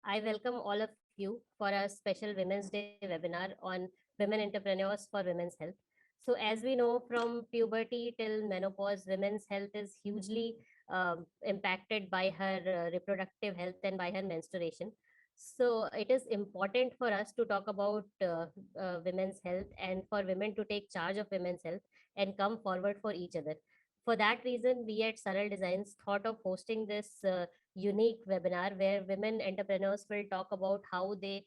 I welcome all of you for a special Women's Day webinar on women entrepreneurs for women's health. So, as we know, from puberty till menopause, women's health is hugely impacted by her reproductive health and by her menstruation. So, it is important for us to talk about women's health and for women to take charge of women's health and come forward for each other. For that reason, we at Saral Designs thought of hosting this unique webinar where women entrepreneurs will talk about how they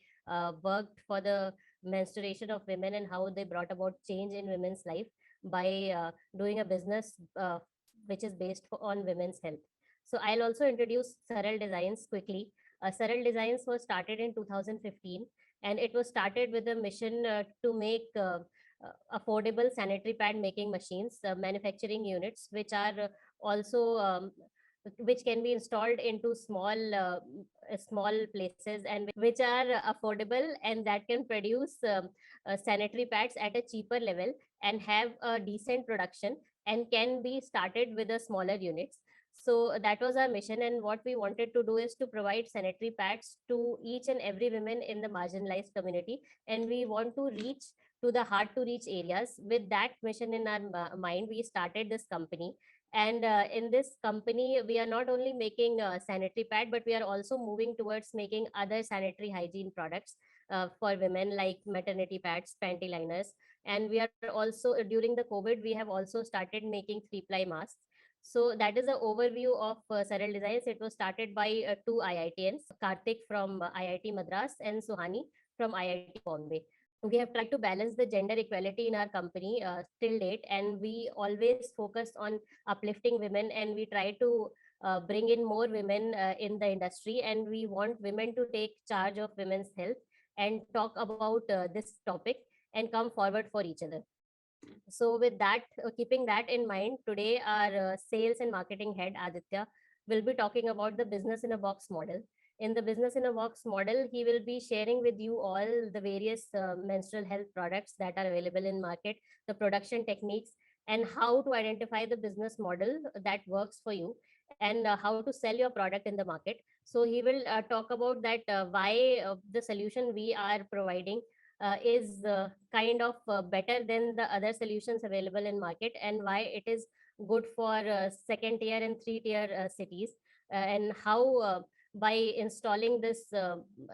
worked for the menstruation of women and how they brought about change in women's life by doing a business which is based on women's health. So I'll also introduce Saral Designs quickly. Saral Designs was started in 2015, and it was started with a mission to make affordable sanitary pad making machines, manufacturing units, which are also which can be installed into small places and which are affordable and that can produce sanitary pads at a cheaper level and have a decent production and can be started with a smaller units. So that was our mission, and what we wanted to do is to provide sanitary pads to each and every women in the marginalized community, and we want to reach to the hard to reach areas. With that mission in our mind, we started this company. And in this company, we are not only making sanitary pad, but we are also moving towards making other sanitary hygiene products for women, like maternity pads, panty liners. And we are also, during the COVID, we have also started making 3-ply masks. So that is an overview of Saral Designs. It was started by two IITians, Karthik from IIT Madras and Suhani from IIT Bombay. We have tried to balance the gender equality in our company till date, and we always focus on uplifting women, and we try to bring in more women in the industry, and we want women to take charge of women's health and talk about this topic and come forward for each other. So with that, keeping that in mind, today our sales and marketing head Aditya will be talking about the business in a box model. In the business in a box model, he will be sharing with you all the various menstrual health products that are available in market, the production techniques, and how to identify the business model that works for you, and how to sell your product in the market. So he will talk about that why the solution we are providing is kind of better than the other solutions available in market, and why it is good for second tier and three tier cities, and how by installing this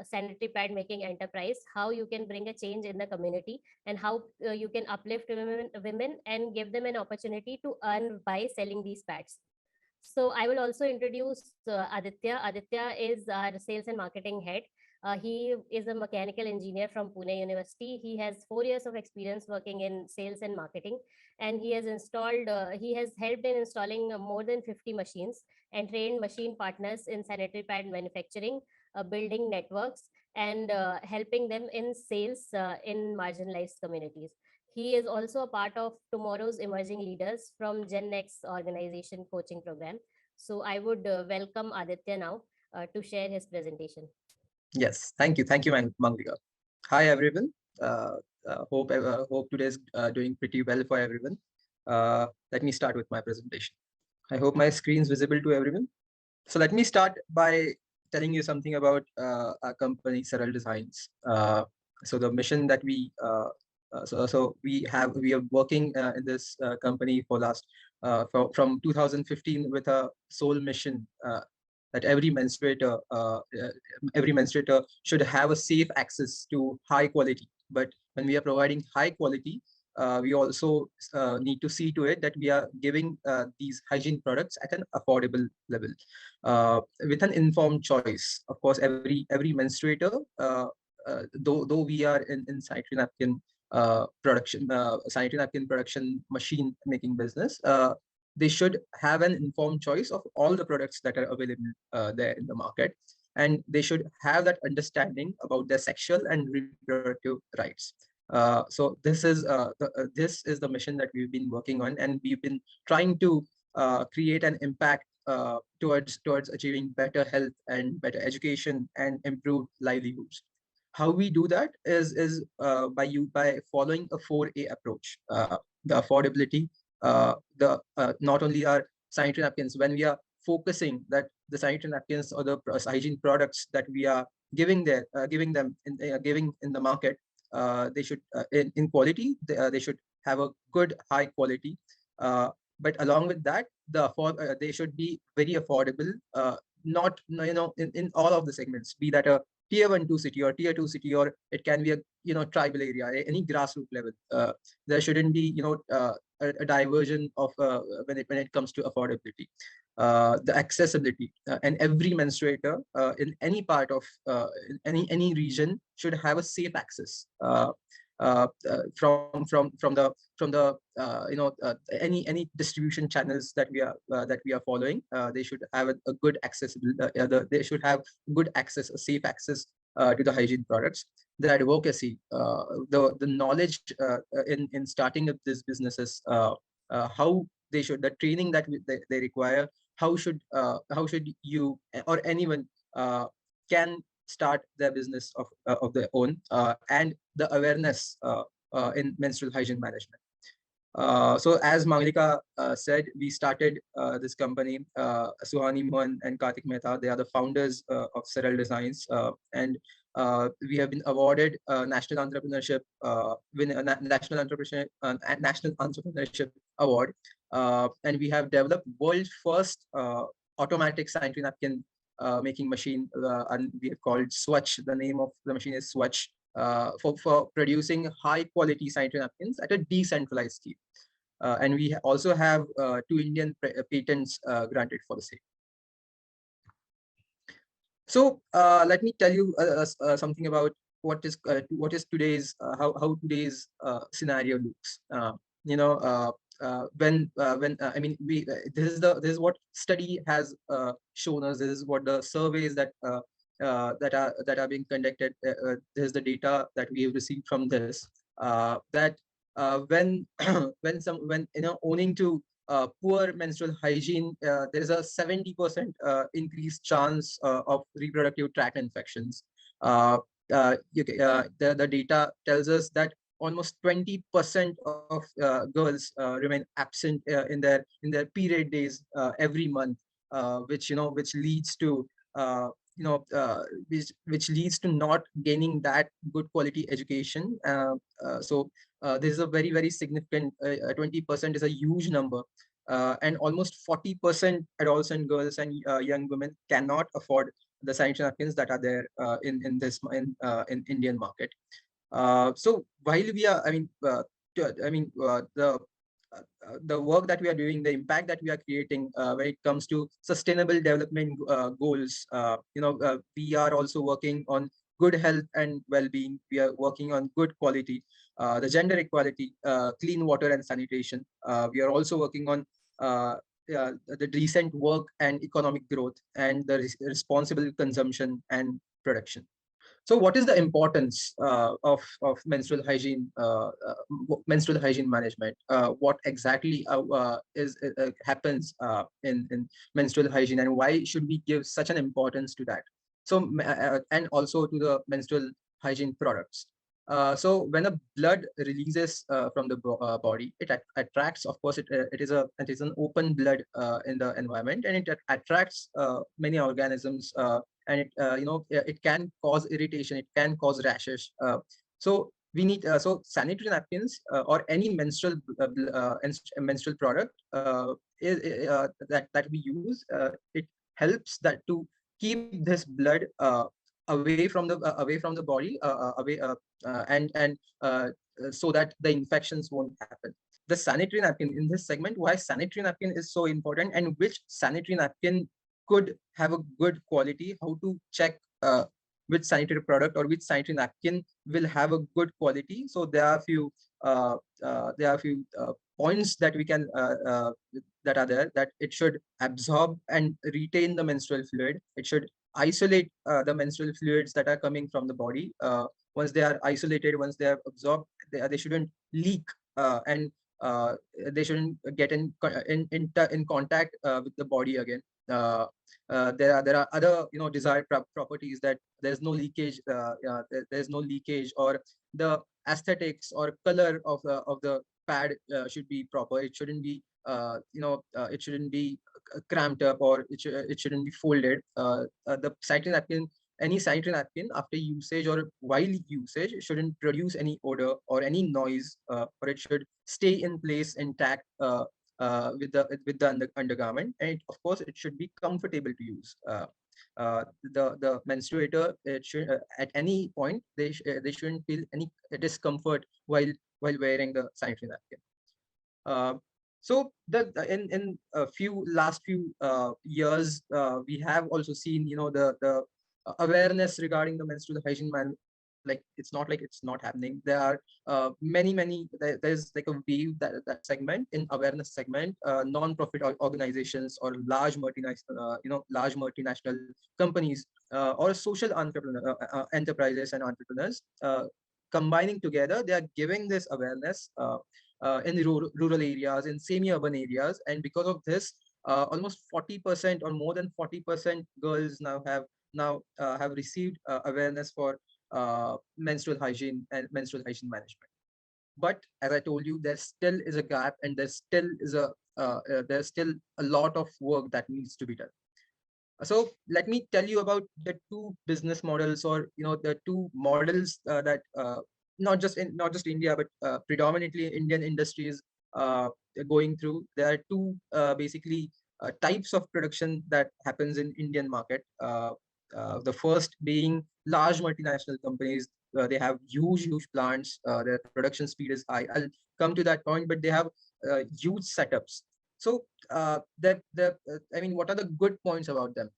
sanitary pad making enterprise, how you can bring a change in the community, and how you can uplift women and give them an opportunity to earn by selling these pads. So I will also introduce Aditya. Aditya is our sales and marketing head. He is a mechanical engineer from Pune University. He has 4 years of experience working in sales and marketing, and he has helped in installing more than 50 machines and trained machine partners in sanitary pad manufacturing, building networks, and helping them in sales in marginalized communities. He is also a part of tomorrow's emerging leaders from Gen X organization coaching program. So I would welcome Aditya now to share his presentation. Yes, thank you, Manglika. Hi, everyone. Hope today's doing pretty well for everyone. Let me start with my presentation. I hope my screen is visible to everyone. So let me start by telling you something about our company, Saral Designs. So the mission that we are working in this company for from 2015 with a sole mission that every menstruator should have a safe access to high quality. But when we are providing high quality, we also need to see to it that we are giving these hygiene products at an affordable level with an informed choice. Of course, every menstruator, though we are in sanitary napkin production machine making business, they should have an informed choice of all the products that are available there in the market, and they should have that understanding about their sexual and reproductive rights. So this is the mission that we've been working on, and we've been trying to create an impact towards achieving better health and better education and improved livelihoods. How we do that is by following a 4A approach. The affordability, the not only our sanitary napkins, when we are focusing that the sanitary napkins or the hygiene products that we are giving in the market. They should in quality, they should have a good high quality, uh, but along with that, they should be very affordable, not in all of the segments, be that a tier 1 2 city or tier 2 city, or it can be a tribal area, any grassroots level. There shouldn't be a diversion of when it comes to affordability, the accessibility, and every menstruator in any part of in any region should have a safe access, from the any distribution channels that we are following. They should have a good accessible, they should have good access, a safe access to the hygiene products. The advocacy, the knowledge in starting up these businesses, how they should, the training that they require, how should you or anyone can start their business of their own, and the awareness in menstrual hygiene management. So as Mangalika said, we started this company. Suhani Mohan and Kartik Mehta, they are the founders of Seral Designs, and we have been awarded National Entrepreneurship, National Entrepreneurship Award, and we have developed world's first automatic sanitary napkin making machine, and we have called Swatch. The name of the machine is Swatch, for producing high quality sanitary napkins at a decentralized scale. And we also have 2 Indian patents granted for the same. So let me tell you something about what is today's how today's scenario looks. I mean, this is what study has shown us. This is what the surveys that are being conducted. This is the data that we have received from this. That when when owning to poor menstrual hygiene, there is a 70% increased chance of reproductive tract infections. The data tells us that almost 20% of girls remain absent in their period days every month, which leads to which leads to not gaining that good quality education. This is a very significant. 20% is a huge number, and almost 40% adolescent girls and young women cannot afford the sanitary napkins that are there in Indian market. So while we are, the work that we are doing, the impact that we are creating when it comes to sustainable development goals, we are also working on good health and well-being. We are working on good quality, the gender equality, clean water and sanitation. We are also working on the decent work and economic growth, and the responsible consumption and production. So, what is the importance of menstrual hygiene management? What exactly happens in menstrual hygiene, and why should we give such an importance to that? So, and also to the menstrual hygiene products. So when a blood releases from the body, it attracts. Of course, it is an open blood in the environment, and it attracts many organisms, and it can cause irritation. It can cause rashes. So we need sanitary napkins or any menstrual product that we use. It helps that to keep this blood away from the body, away and so that the infections won't happen. The sanitary napkin in this segment, why sanitary napkin is so important, and which sanitary napkin could have a good quality, how to check which sanitary product or which sanitary napkin will have a good quality. So there are a few points that we can that are there, that it should absorb and retain the menstrual fluid. It should isolate the menstrual fluids that are coming from the body. Once they are isolated, once they are absorbed, they shouldn't leak, and they shouldn't get in contact with the body again. There are other desired properties, that there's no leakage, there's no leakage, or the aesthetics or color of the pad should be proper. It shouldn't be it shouldn't be cramped up, or it shouldn't be folded. The sanitary napkin any sanitary napkin after usage or while usage shouldn't produce any odor or any noise, or it should stay in place intact with the undergarment, and of course it should be comfortable to use. The menstruator, it should at any point they shouldn't feel any discomfort while wearing the sanitary napkin. Uh, so in a few last few years, we have also seen, the awareness regarding the menstrual hygiene like it's not happening. There are there's like a wave, that segment in awareness segment, non-profit organizations or large multinational companies, or social enterprises and entrepreneurs, combining together, they are giving this awareness in the rural areas, in semi-urban areas, and because of this, almost 40% or more than 40% girls now have received awareness for menstrual hygiene and menstrual hygiene management. But as I told you, there still is a gap, and there's still a lot of work that needs to be done. So let me tell you about the two business models, or the two models that not just India, but predominantly Indian industries going through. There are two basically types of production that happens in Indian market. The first being large multinational companies. They have huge plants. Their production speed is high. I'll come to that point, but they have huge setups. So I mean, what are the good points about them?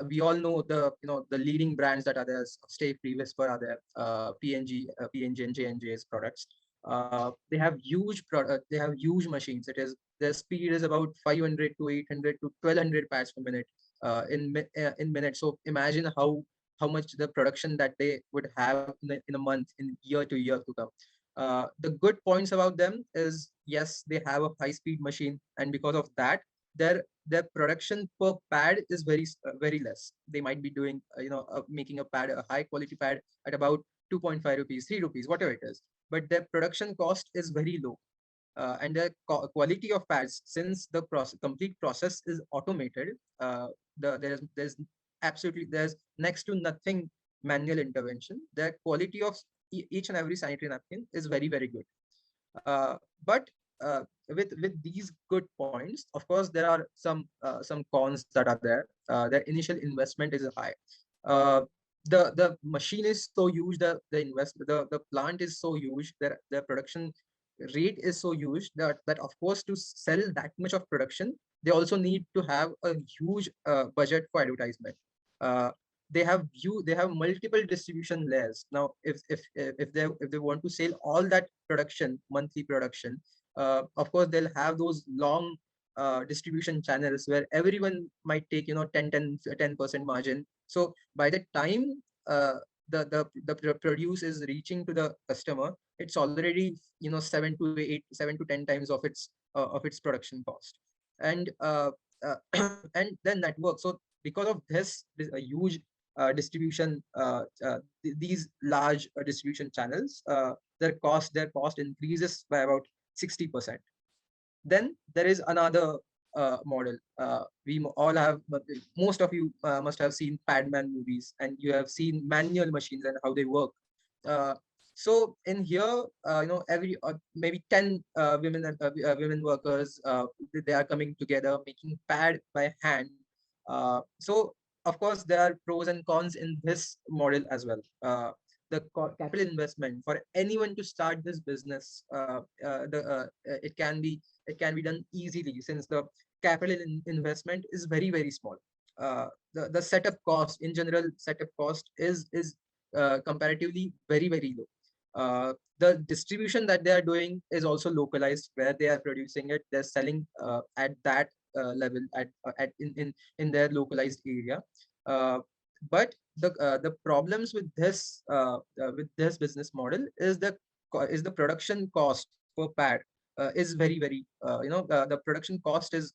We all know the leading brands that are there. Stay Free, Whisper are there. P&G and J&J's products. They have huge machines. Their speed is about 500 to 800 to 1200 pads per minute in minutes. So imagine how much the production that they would have in a month, in year to year to come. The good points about them is, yes, they have a high speed machine, and because of that, their production per pad is very less. They might be doing making a high quality pad at about 2.5 rupees, 3 rupees, whatever it is, but their production cost is very low. And the quality of pads, since the complete process is automated, there's absolutely, there's next to nothing manual intervention. The quality of each and every sanitary napkin is very good. But with these good points, of course, there are some cons that are there. The initial investment is high. The machine is so huge, the plant is so huge, the production rate is so huge, that of course, to sell that much of production, they also need to have a huge budget for advertisement. Uh, they have multiple distribution layers. Now, if they want to sell all that production, monthly production, of course they'll have those long distribution channels where everyone might take 10% margin. So by the time uh, the produce is reaching to the customer, it's already 7 to 10 times of its production cost. And and then network. So because of this a huge distribution, these large distribution channels, their cost increases by about 60%. Then there is another model. All have, most of you must have seen Padman movies, and you have seen manual machines and how they work. Uh, so in here, every maybe 10 women workers, they are coming together making pad by hand. So of course there are pros and cons in this model as well. The capital investment for anyone to start this business, it can be done easily, since the capital investment is very small. The setup cost, in general, setup cost is comparatively very low. The distribution that they are doing is also localized. Where they are producing it, they're selling at that level, at in their localized area. uh, but the problems with this business model is the production cost per pad is very the production cost is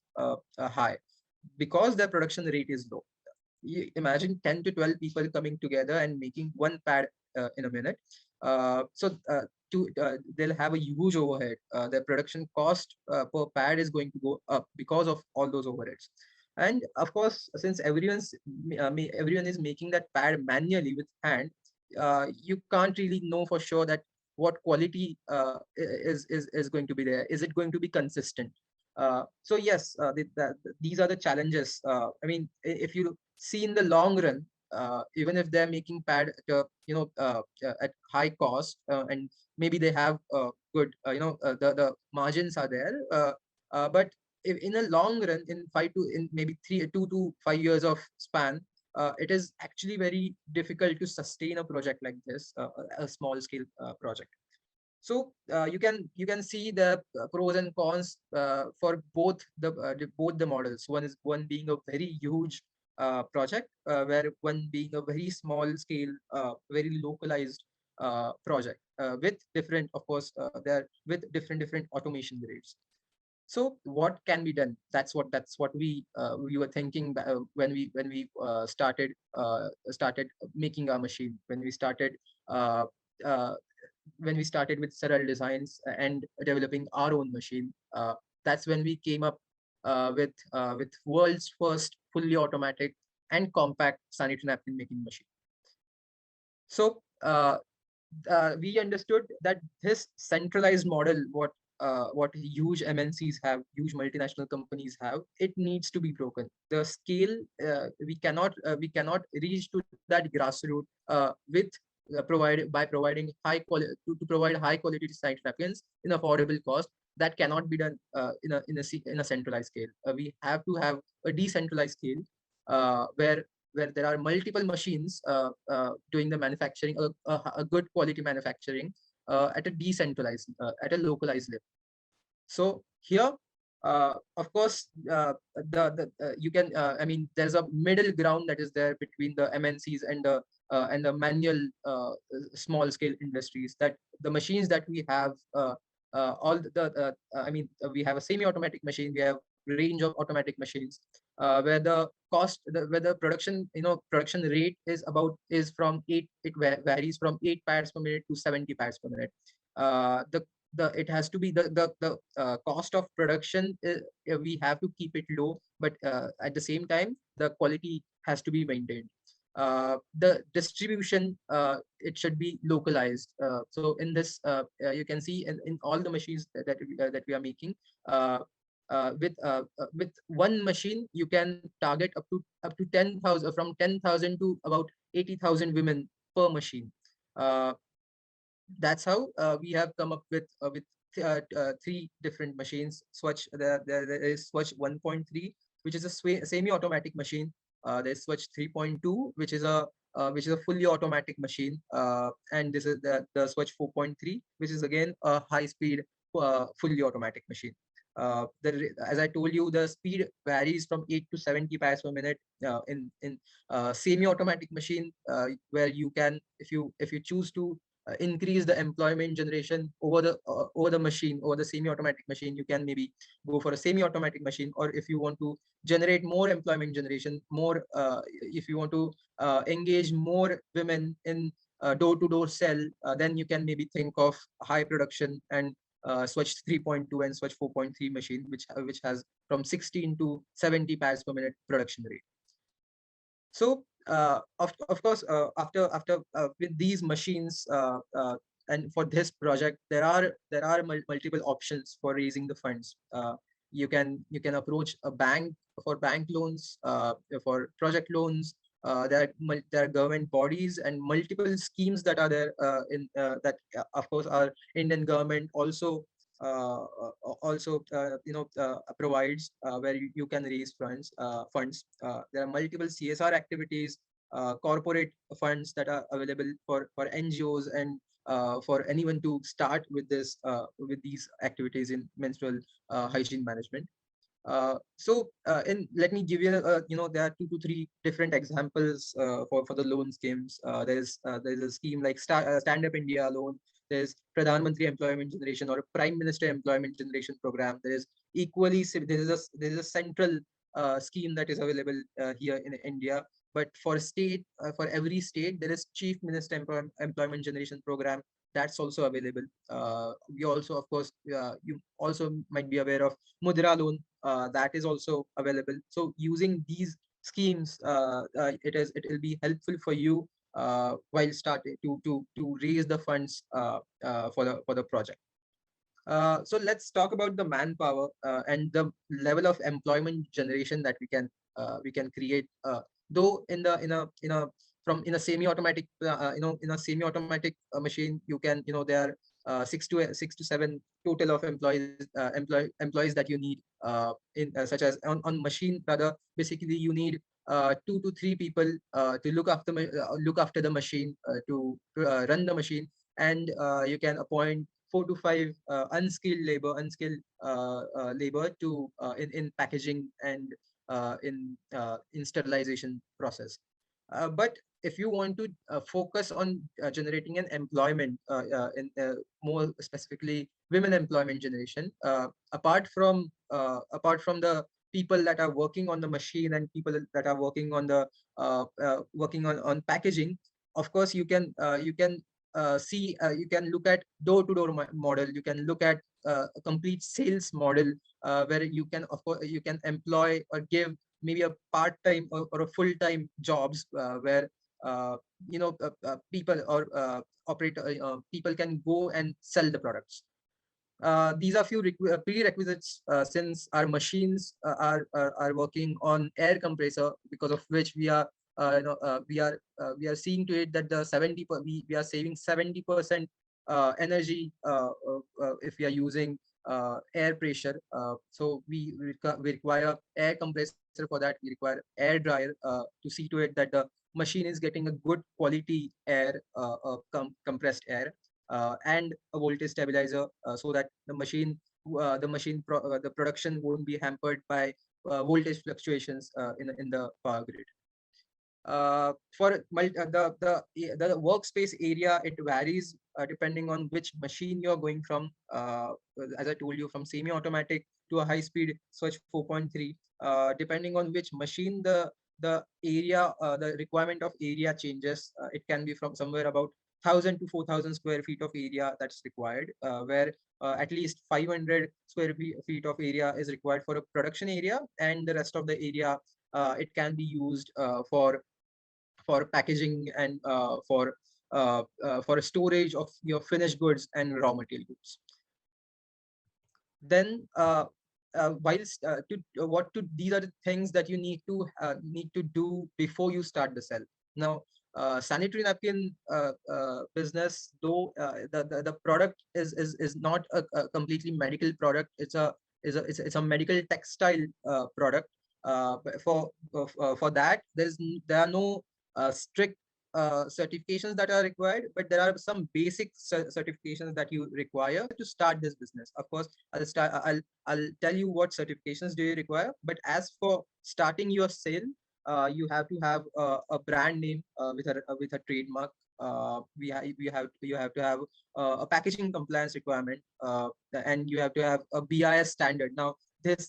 high, because their production rate is low. You imagine 10 to 12 people coming together and making one pad in a minute. They'll have a huge overhead. Their production cost per pad is going to go up because of all those overheads. And of course, since everyone is making that pad manually with hand, you can't really know for sure that what quality is going to be there. Is it going to be consistent? So yes, these are the challenges. I mean, if you see in the long run, even if they're making pad at at high cost, and maybe they have good, the margins are there, but if in a long run, in maybe 2 to 5 years of span, it is actually very difficult to sustain a project like this, a small scale project. So you can see the pros and cons for both the models. One being a very huge project, where one being a very small scale, very localized project, with different, of course, there with different automation grades. So what can be done? That's what we were thinking, when we started making our machine, uh, uh, when we started with Saral Designs and developing our own machine. That's when we came up with world's first fully automatic and compact sanitary napkin making machine. So we understood that this centralized model, what huge MNCs have, huge multinational companies have, it needs to be broken. The scale, we cannot reach to that grassroots with providing to provide high quality site napkins in affordable cost. That cannot be done in a centralized scale. We have to have a decentralized scale, where there are multiple machines doing the manufacturing, a good quality manufacturing, at a decentralized, at a localized level. So here, of course, you can, I mean, there's a middle ground that is there between the MNCs and the manual, small scale industries. That the machines that we have, all I mean, we have a semi-automatic machine. We have range of automatic machines, where the where the production rate is from eight. It varies from 8 pads per minute to 70 pads per minute. The it has to be the cost of production, we have to keep it low, but at the same time the quality has to be maintained. The distribution, it should be localized. So in this, you can see in all the machines that we are making, uh, with one machine you can target up to 10,000, from 10,000 to about 80,000 women per machine. uh, that's how we have come up with three different machines. Swatch, there is Swatch 1.3, which is a semi-automatic machine. There's Swatch 3.2, which is a fully automatic machine, and this is the Swatch 4.3, which is again a high-speed, fully automatic machine. As I told you, the speed varies from 8 to 70 pads per minute, in semi-automatic machine, where you can, if you choose to increase the employment generation over the machine, over the semi-automatic machine, you can maybe go for a semi-automatic machine. Or if you want to generate more employment generation, more, if you want to engage more women in door-to-door sell, then you can maybe think of high production and Swatch 3.2 and Swatch 4.3 machine, which has from 16 to 70 pads per minute production rate. So of course, after with these machines, and for this project, there are multiple options for raising the funds. You can approach a bank for bank loans, for project loans. There are government bodies and multiple schemes that are there, in that of course our Indian government also provides, where you can raise funds. There are multiple CSR activities, corporate funds that are available for NGOs, and for anyone to start with these activities in menstrual hygiene management. Let me give you, there are 2 to 3 different examples for the loan schemes. There's a scheme like Stand Up India loan. There's Pradhan Mantri Employment Generation or Prime Minister Employment Generation Program. There is a central scheme that is available here in India. But for every state, there is Chief Minister Employment Generation Program, that's also available. We also, of course, you also might be aware of Mudra loan, that is also available. So using these schemes, it will be helpful for you while starting to raise the funds for the project. So let's talk about the manpower and the level of employment generation that we can create. Though in a from in a semi-automatic in a semi-automatic machine, you can, there are six to seven total of employees that you need in such as on machine rather. Basically, you need 2 to 3 people to look after the machine, to run the machine, and you can appoint 4 to 5 unskilled labor to in packaging and in sterilization process. But if you want to focus on generating an employment, more specifically women employment generation, apart from the people that are working on the machine and people that are working on the working on packaging, of course you can you can look at door-to-door model. You can look at a complete sales model, where you can, of course, you can employ or give maybe a part-time or a full-time jobs, where uh, people or operator people can go and sell the products. These are few prerequisites, since our machines are working on air compressor, because of which we are seeing to it that we are saving 70% energy if we are using air pressure. So we require air compressor for that. We require air dryer to see to it that the machine is getting a good quality air, compressed air, and a voltage stabilizer, so that the production won't be hampered by voltage fluctuations in the power grid. The workspace area, it varies depending on which machine you're going from. As I told you, from semi-automatic to a high-speed switch 4.3. Depending on which machine, the requirement of area changes. It can be from somewhere about 1,000 to 4,000 square feet of area that's required, where at least 500 feet of area is required for a production area, and the rest of the area, it can be used for packaging and for storage of your finished goods and raw material goods. Then whilst what to these are the things that you need to do before you start the sell. Now, sanitary napkin business, though the product is not a completely medical product. It's a medical textile product. For that, there are no strict certifications that are required, but there are some basic certifications that you require to start this business. Of course, I'll tell you what certifications do you require. But as for starting your sale, you have to have a brand name with a trademark. You have to have a packaging compliance requirement, and you have to have a BIS standard. Now,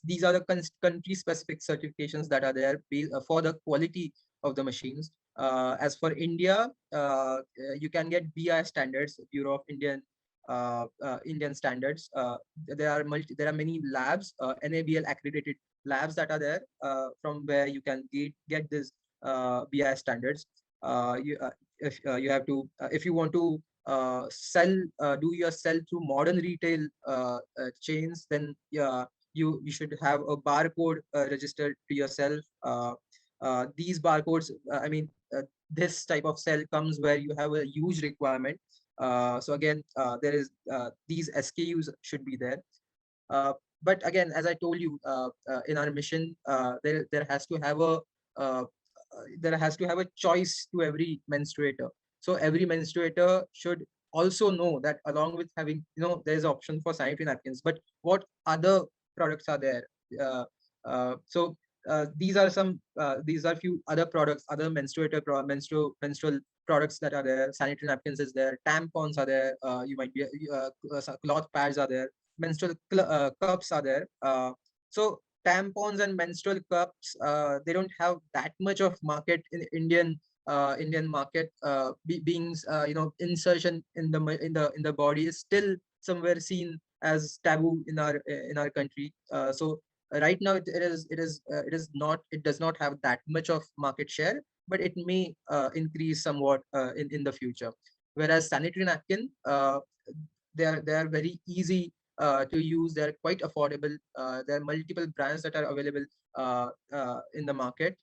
these are the country specific certifications that are there for the quality of the machines. As for India, you can get BI standards, Bureau of Indian Standards. There are many labs, NABL accredited labs that are there, from where you can get this BI standards. If you have to, if you want to do your sell through modern retail chains, then yeah, you should have a barcode registered to yourself. These barcodes, this type of cell comes where you have a huge requirement. So again, there is these SKUs should be there. But again, as I told you, in our mission, there has to have uh, a choice to every menstruator. So every menstruator should also know that along with having, there's option for sanitary napkins, but what other products are there? So these are few other products, other menstrual products that are there. Sanitary napkins is there, tampons are there, you might be cloth pads are there, menstrual cups are there. So tampons and menstrual cups, they don't have that much of market in Indian market. Being insertion in the body is still somewhere seen as taboo in our country. So right now it does not have that much of market share, but it may increase somewhat in the future. Whereas sanitary napkin, they are very easy to use. They're quite affordable. There are multiple brands that are available in the market.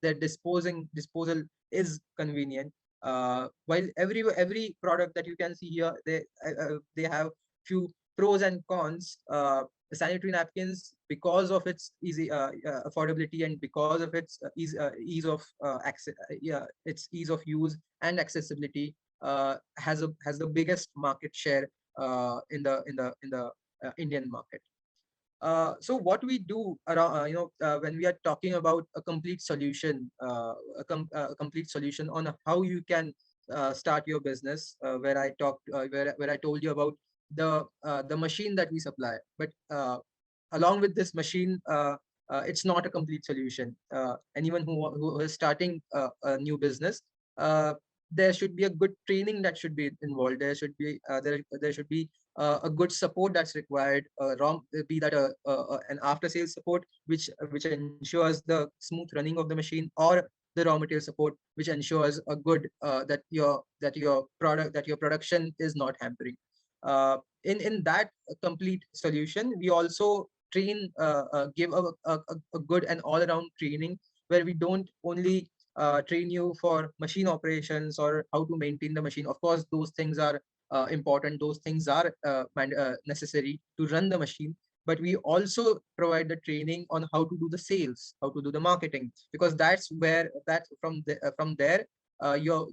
Their disposal is convenient. While every product that you can see here, they have few pros and cons. Sanitary napkins, because of its easy affordability, and because of its ease of access, its ease of use and accessibility, has the biggest market share in the Indian market. So what we do around, when we are talking about a complete solution, a complete solution on how you can start your business, where I told you about the machine that we supply, but along with this machine, it's not a complete solution. Anyone who is starting a new business, there should be a good training that should be involved. There should be a good support that's required, be that an after sales support which ensures the smooth running of the machine, or the raw material support which ensures a good that your production is not hampering. In that complete solution, we also give a good and all around training, where we don't only train you for machine operations or how to maintain the machine. Of course, those things are important. Those things are necessary to run the machine. But we also provide the training on how to do the sales, how to do the marketing, because from there, you're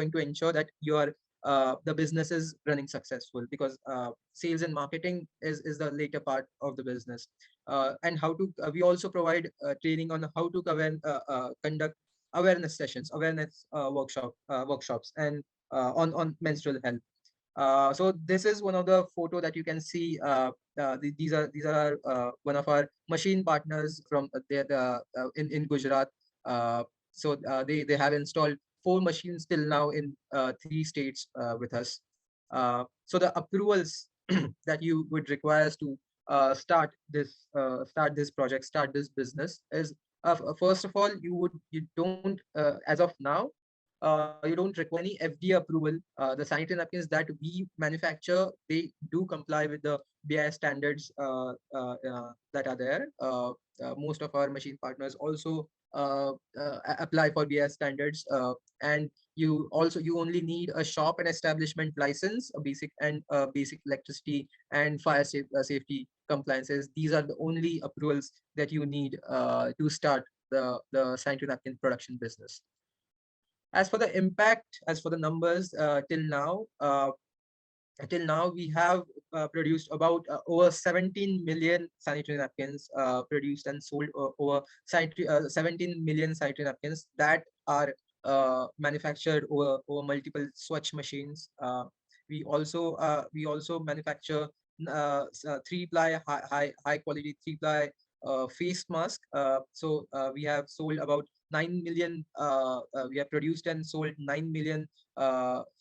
going to ensure that the business is running successful, because sales and marketing is the later part of the business. And how to we also provide training on how to conduct awareness sessions, awareness workshops, and on menstrual health. So this is one of the photo that you can see. These are one of our machine partners from in Gujarat. They have installed 4 machines till now in 3 states with us. So the approvals that you would require to start this project, start this business, is first of all, you don't as of now, you don't require any FDA approval. The sanitary napkins that we manufacture, they do comply with the BIS standards that are there. Most of our machine partners also apply for BIS standards, and you only need a shop and establishment license, a basic electricity and safety compliances. These are the only approvals that you need to start the sanitary napkin production business. As for the impact, as for the numbers, till now we have produced about over 17 million sanitary napkins, produced and sold over 17 million sanitary napkins that are manufactured over multiple Swatch machines. We also manufacture 3-ply high quality 3-ply face mask. We have sold about 9 million. We have produced and sold 9 million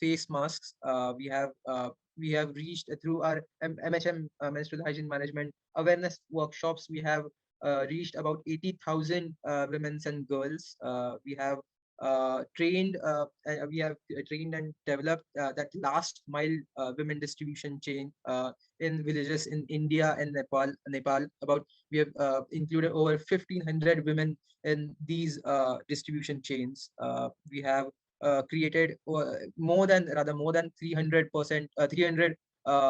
face masks. We have reached through our MHM, menstrual hygiene management awareness workshops. We have reached about 80,000 women and girls. We have trained and developed that last mile women distribution chain in villages in India and Nepal. We have included over 1,500 women in these distribution chains. We have created more than 300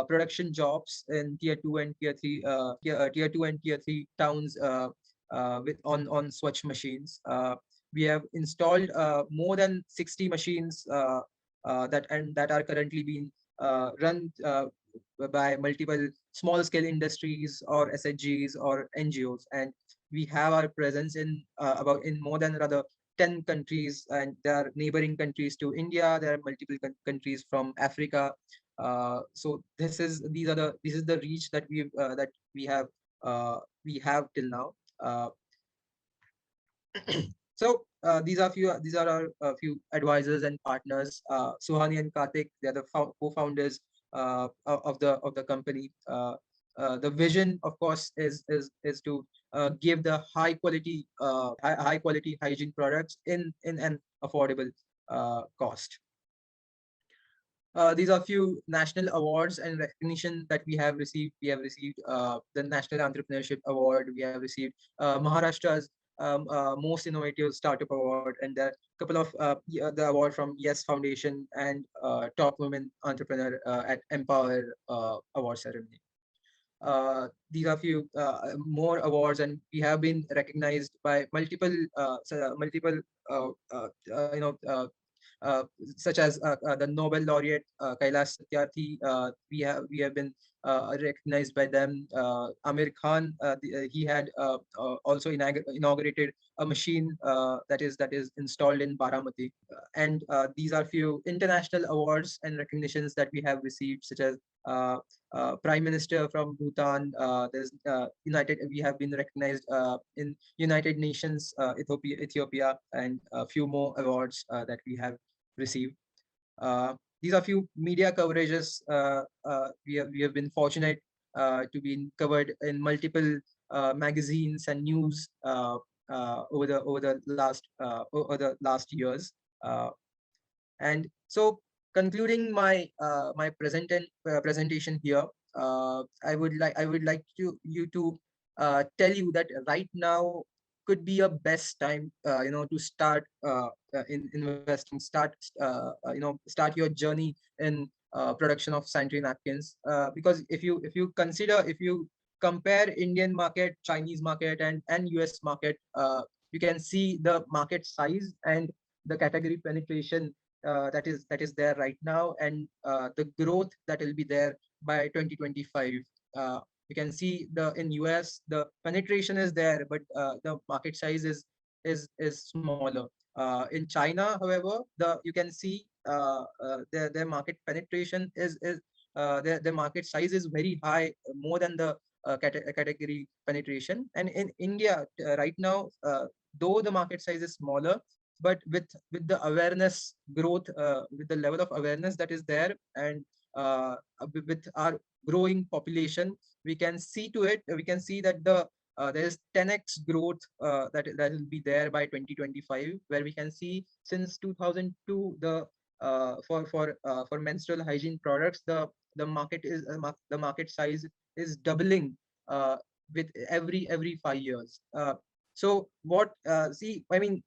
production jobs in tier 2 and tier 3 towns with on Swatch machines. We have installed more than 60 machines that are currently being run by multiple small scale industries or SHGs or NGOs, and we have our presence in more than 10 countries, and there are neighboring countries to India. There are multiple countries from Africa. So this is the reach that we have we have till now. So these are our few advisors and partners. Suhani and Karthik, they are the co-founders of the company. The vision, of course, is to give the high quality hygiene products in an affordable cost. These are few national awards and recognition that we have received. We have received the National Entrepreneurship Award. We have received Maharashtra's Most Innovative Startup Award, and there are a couple of the award from Yes Foundation and Top Women Entrepreneur at Empower Award ceremony. These are few more awards, and we have been recognized by multiple uh, uh, uh, you know uh, uh, such as the Nobel laureate Kailash Satyarthi. We have been recognized by them. Amir Khan, he had also inaugurated a machine that is installed in Baramati. And these are few international awards and recognitions that we have received, such as uh, Prime Minister from Bhutan. There's United. We have been recognized in United Nations, Ethiopia, and a few more awards that we have received. These are few media coverages. We have been fortunate to be covered in multiple magazines and news over the last years. Uh, and so, concluding my presentation here, I would like you to tell you that right now could be a best time, to start in investing, start your journey in production of sanitary napkins. Because if you compare Indian market, Chinese market, and US market, you can see the market size and the category penetration that is there right now, and the growth that will be there by 2025. You can see in US the penetration is there, but the market size is smaller. In China, however, you can see their market penetration their market size is very high, more than the category penetration. And in India right now, though the market size is smaller, but with the awareness growth, with the level of awareness that is there, and with our growing population, we can see that there is 10x growth that will be there by 2025, where we can see since 2002, for menstrual hygiene products, the market size is doubling uh, with every 5 years. So what see I mean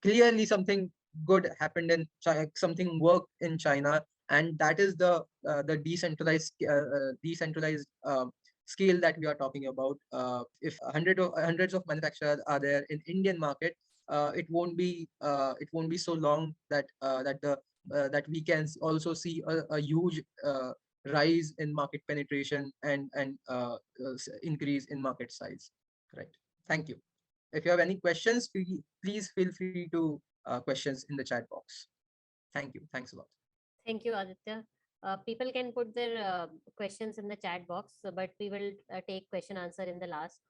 clearly something good happened in China, something worked in China, and that is the decentralized scale that we are talking about. If hundreds of manufacturers are there in Indian market, it won't be so long that we can also see a huge rise in market penetration, and increase in market size. Right. Thank you. If you have any questions, please feel free to questions in the chat box. Thank you. Thanks a lot. Thank you, Aditya. People can put their questions in the chat box, but we will take question answer in the last,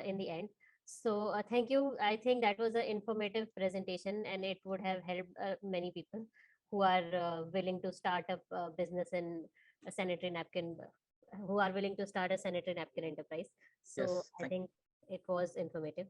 in the end. So thank you. I think that was an informative presentation, and it would have helped many people who are willing to start up business in a sanitary napkin, who are willing to start a sanitary napkin enterprise. So Yes. I Thank you. think it was informative.